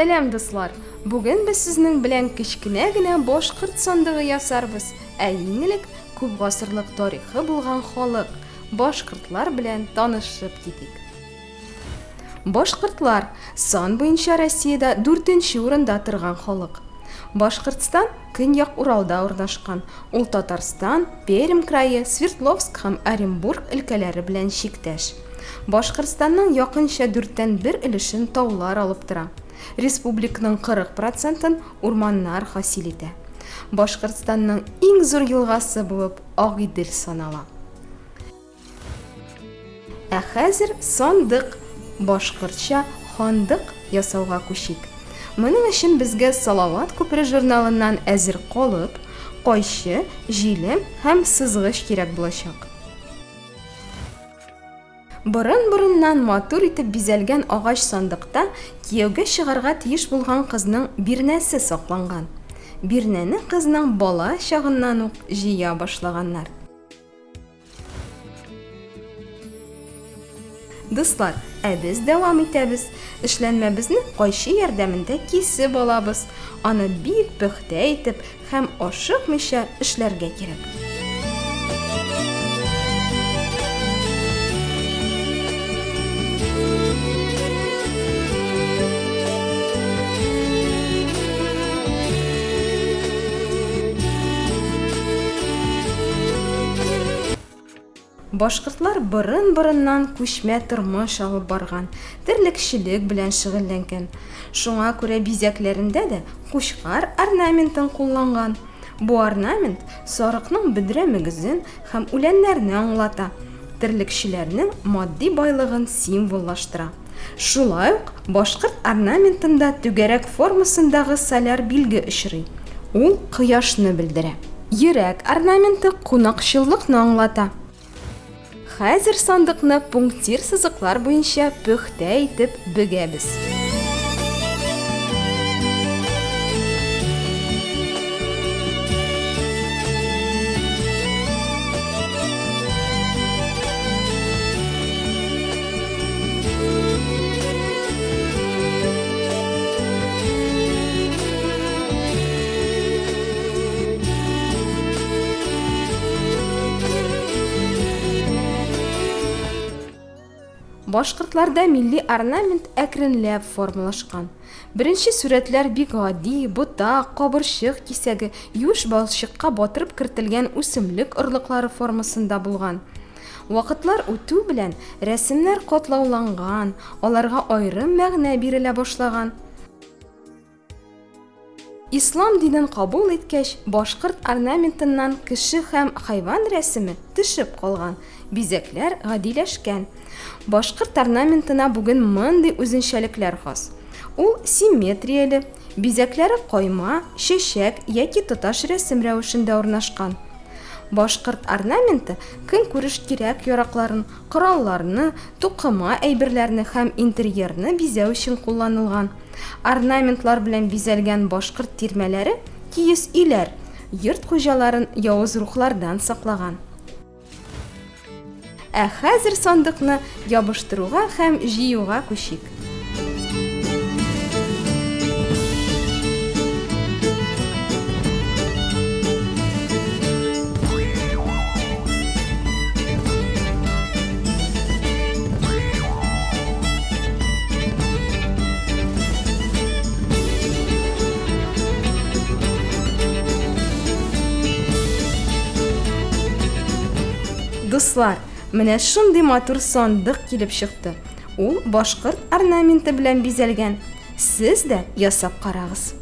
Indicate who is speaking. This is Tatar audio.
Speaker 1: Сәлам дуслар. Бүген без сезнең белән кечкенә генә башкорт сандыгы ясарбыз. Иң элек күп гасырлык тарихы булган халык башкортлар белән танышып китик. Башкортлар сан буенча Россиядә 4нче урында торган халык. Башкортстан Көньяк Уралда урнашкан. Ул Татарстан, Пермь крае, Свердловск һәм Оренбург өлкәләре белән чиктәш. Башкортстанның якынча 4тән 1 өлешен таулар алып тора. Республиканың 40%-ын урманнар хасил итә. Башкортстанның иң зур елгасы булып Агыйдел санала. Ә хәзер сандык, башкортча хандык ясауга күчик. Моның өчен безгә Салават күпре журналыннан әзер калып, кайчы, җилем һәм сызгыч кирәк булачак. Борын-борыннан матур итеп бизәлгән агач сандыкта кияүгә чыгарга тиеш булган кызның бирнәсе сакланган. Бирнәне кызның бала чагыннан ук җыя башлаганнар. Дуслар, без дәвам итәбез. Эшләнмәбезне кайчы ярдәмендә кисеп алабыз. Аны бик пөхтә итеп һәм ашыкмыйча эшләргә кирәк. Башкортлар борын-борыннан күчмә тормыш алып барган, терлекчелек белән шөгыльләнгән. Шуңа күрә бизәкләрендә дә кучкар орнаментын кулланган. Бу орнамент сарыкның бөдрә мөгезен һәм үләннәрне аңлата, терлекчеләрнең матди байлыгын символлаштыра. Шулай ук башкорт орнаментында түгәрәк формасындагы соляр билге очрый. Ул кояшны белдерә. Йөрәк орнаменты кунакчыллыкны аңлата. Хәзер сандыкны пунктир сызыклар буенча пөхтә итеп бөгәбез. Башкортларда милли орнамент әкренләп формалашкан. Беренче сүрәтләр бик гади, ботак, кабырчык кисәге, юш балчыкка батырып кертелгән үсемлек орлыклары формасында булган. Вакытлар үтү белән рәсемнәр катлауланган, аларга аерым мәгънә бирелә башлаган. Ислам динен кабул иткәч, башкорт орнаментыннан кеше һәм хайван рәсеме төшеп калган, бизәкләр гадиләшкән. Башкорт орнаментына бүген мондый үзенчәлекләр хас. Ул симметрияле, бизәкләре кайма, чәчәк яки тоташ рәсем рәвешендә урнашкан. Башкорт орнаменты көнкүреш кирәк яракларын, коралларны, тукыма әйберләрне һәм интерьерны бизәү өчен кулланылган. Орнаментлар белән бизәлгән башкорт тирмәләре киез өйләр, йорт хуҗаларын явыз рухлардан саклаган. Ә хәзер сандыкны ябыштыруга һәм җыюга күчик. Дуслар, менә шундый матур сандык килеп чыкты. Ул башкорт орнаменты белән бизәлгән. Сез дә ясап карагыз.